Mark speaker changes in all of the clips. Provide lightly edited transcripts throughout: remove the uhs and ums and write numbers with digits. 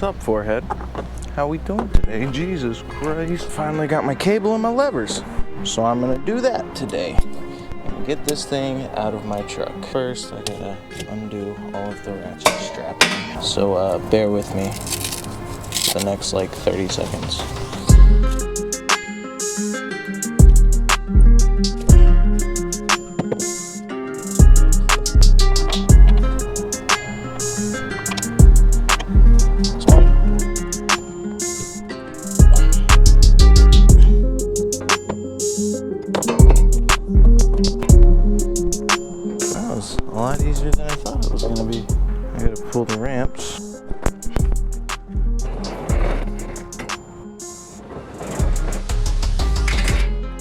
Speaker 1: What's up, forehead? How we doing today? Jesus Christ. Finally got my cable and my levers. So I'm gonna do that today. And get this thing out of my truck. First, I gotta undo all of the ratchet strapping. So bear with me the next like 30 seconds. A lot easier than I thought it was gonna be. I gotta pull the ramps.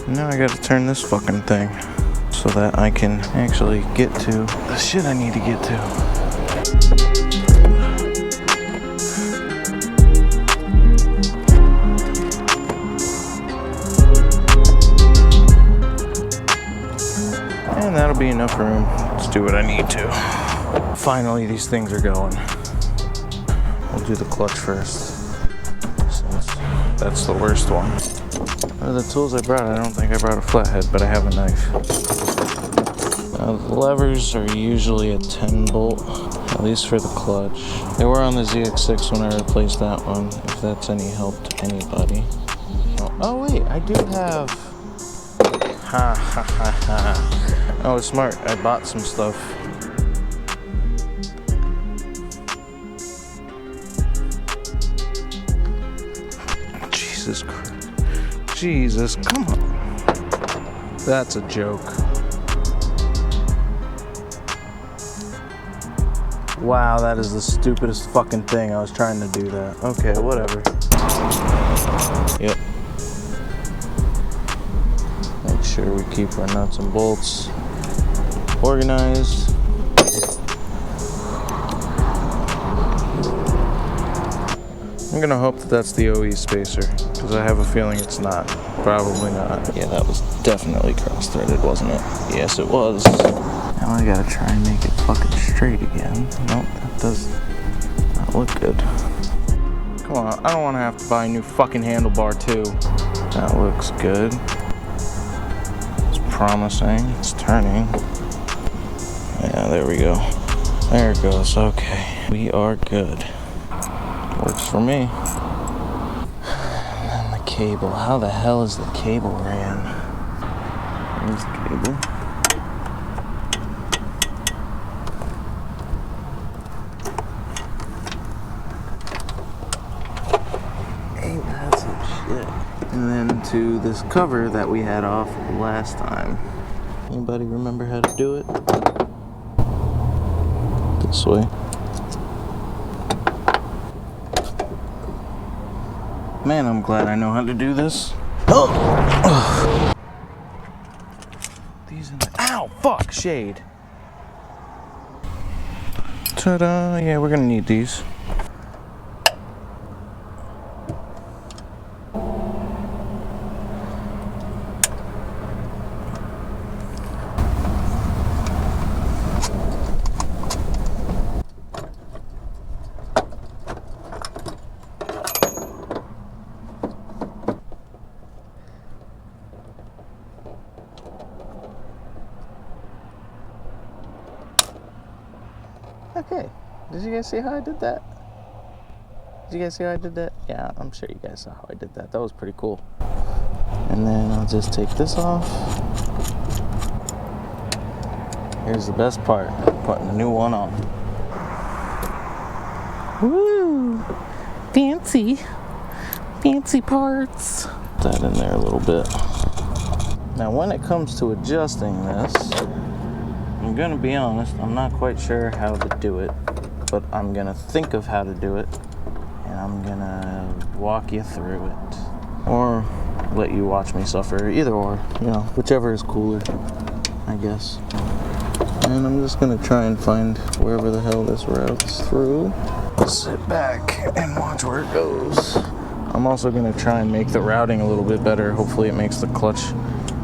Speaker 1: Now I gotta turn this fucking thing so that I can actually get to the shit I need to get to. And that'll be enough room. Let's do what I need to. Finally, these things are going. We'll do the clutch first, since that's the worst one. What are the tools I brought? I don't think I brought a flathead, but I have a knife. Now, the levers are usually a 10 bolt, at least for the clutch. They were on the ZX6 when I replaced that one, if that's any help to anybody. Oh wait, I do have... Ha ha ha ha. I was smart. I bought some stuff. Jesus Christ. Jesus, come on. That's a joke. Wow, that is the stupidest fucking thing. I was trying to do that. Okay, whatever. Yep. Make sure we keep our nuts and bolts organized. I'm gonna hope that that's the OE spacer, because I have a feeling it's not. Probably not. Yeah, that was definitely cross-threaded, wasn't it? Yes, it was. Now I gotta try and make it fucking straight again. Nope, that does not look good. Come on, I don't want to have to buy a new fucking handlebar too. That looks good. It's promising. It's turning. Yeah, there we go. There it goes. Okay. We are good. Works for me. And then the cable. How the hell is the cable ran? There's the cable. Ain't that some shit? And then to this cover that we had off last time. Anybody remember how to do it? This way. Man, I'm glad I know how to do this. Oh! These in the... Ow! Fuck! Shade. Ta-da! Yeah, we're gonna need these. Okay, did you guys see how I did that? Did you guys see how I did that? Yeah, I'm sure you guys saw how I did that. That was pretty cool. And then I'll just take this off. Here's the best part, putting the new one on. Woo! Fancy. Fancy parts. Put that in there a little bit. Now when it comes to adjusting this, I'm gonna be honest, I'm not quite sure how to do it, but I'm gonna think of how to do it, and I'm gonna walk you through it. Or let you watch me suffer, either or, you know, whichever is cooler, I guess. And I'm just gonna try and find wherever the hell this route's through. Sit back and watch where it goes. I'm also gonna try and make the routing a little bit better. Hopefully it makes the clutch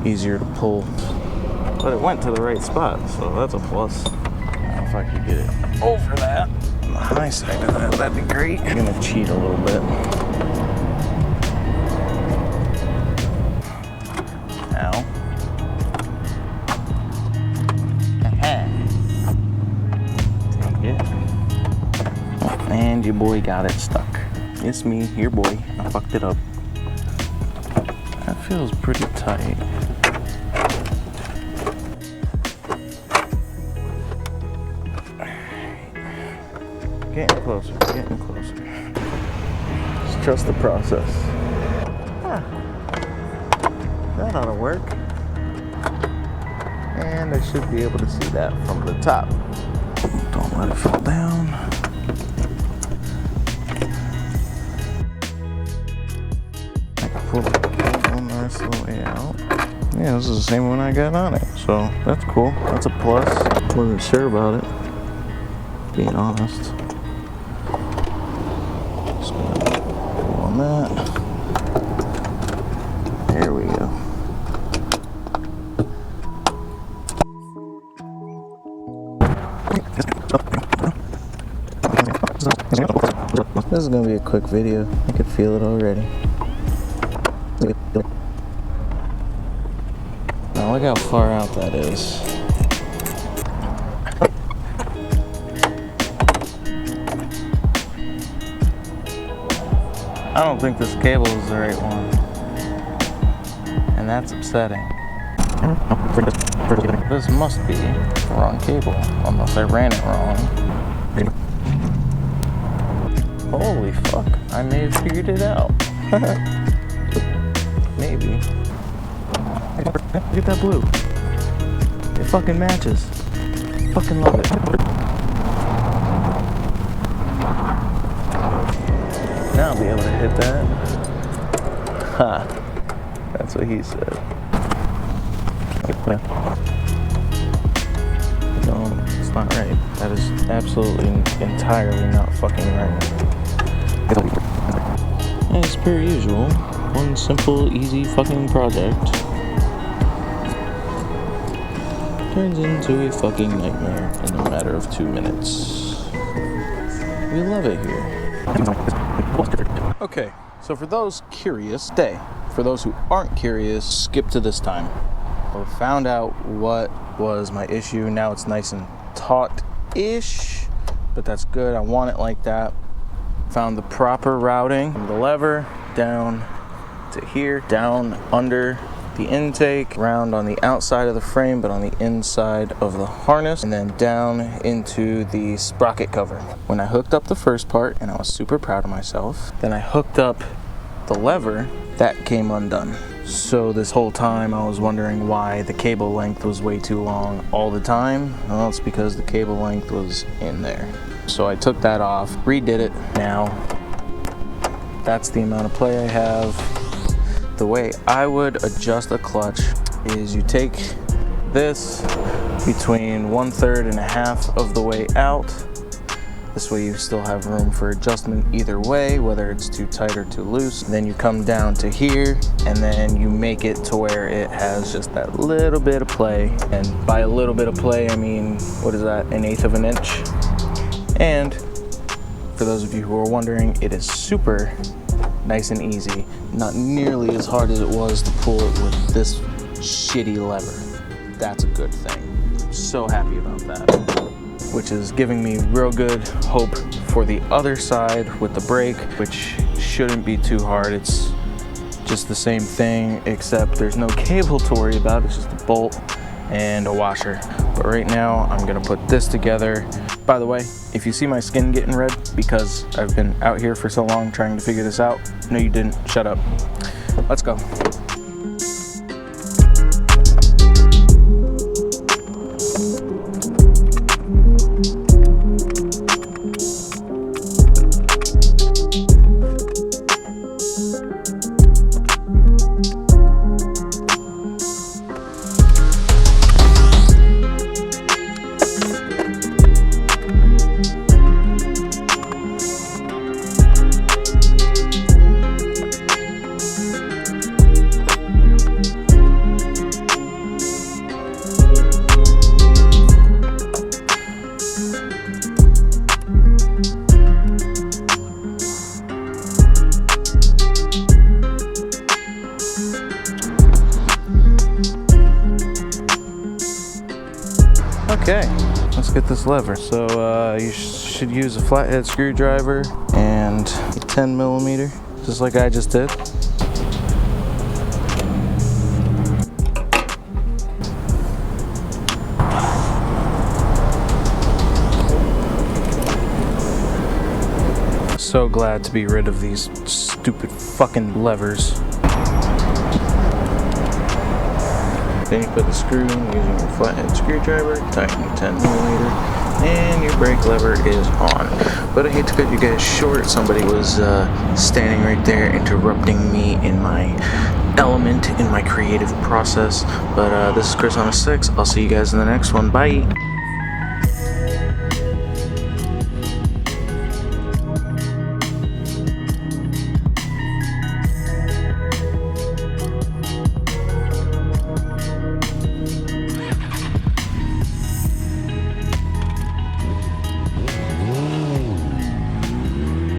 Speaker 1: easier to pull. But it went to the right spot, so that's a plus. I don't know if I could get it over that. on the high side of that, that'd be great. I'm gonna cheat a little bit. Ow. Take it. And your boy got it stuck. It's me, your boy. I fucked it up. That feels pretty tight. Getting closer, getting closer. Just trust the process. Ah, that ought to work. And I should be able to see that from the top. Don't let it fall down. I can pull the cable nice little way out. Yeah, this is the same one I got on it, so that's cool. That's a plus. Wasn't sure about it, being honest. Just gonna pull on that. There we go. This is gonna be a quick video. I can feel it already. Now look how far out that is. I don't think this cable is the right one. And that's upsetting. This must be the wrong cable, unless I ran it wrong. Holy fuck, I may have figured it out. Maybe. Look at that blue. It fucking matches. Fucking love it. Now I'll be able to hit that. Ha. That's what he said. No, it's not right. That is absolutely entirely not fucking right. As per usual, one simple, easy fucking project turns into a fucking nightmare in a matter of 2 minutes. We love it here. Okay, so for those curious, stay. For those who aren't curious, skip to this time. We found out what was my issue. Now it's nice and taut-ish, but that's good. I want it like that. Found the proper routing from the lever down to here, down under the intake, round on the outside of the frame, but on the inside of the harness, and then down into the sprocket cover. When I hooked up the first part, and I was super proud of myself, then I hooked up the lever, that came undone. So this whole time I was wondering why the cable length was way too long all the time. Well, it's because the cable length was in there. So I took that off, redid it. Now, that's the amount of play I have. The way I would adjust a clutch is you take this between 1/3 and a half of the way out. This way you still have room for adjustment either way, whether it's too tight or too loose. Then you come down to here, and then you make it to where it has just that little bit of play. And by a little bit of play, I mean, what is that, 1/8 of an inch? And for those of you who are wondering, it is super nice and easy. Not nearly as hard as it was to pull it with this shitty lever. That's a good thing. I'm so happy about that. Which is giving me real good hope for the other side with the brake, which shouldn't be too hard. It's just the same thing, except there's no cable to worry about. It's just a bolt and a washer. But right now, I'm gonna put this together. By the way, if you see my skin getting red because I've been out here for so long trying to figure this out, no you didn't, shut up. Let's go. Okay, let's get this lever. So you should use a flathead screwdriver and a 10 millimeter, just like I just did. So glad to be rid of these stupid fucking levers. Then you put the screw in using your flathead screwdriver, tighten the 10 millimeter, and your brake lever is on. But I hate to cut you guys short. Somebody was standing right there interrupting me in my element, in my creative process. But this is Chris on a 6. I'll see you guys in the next one. Bye!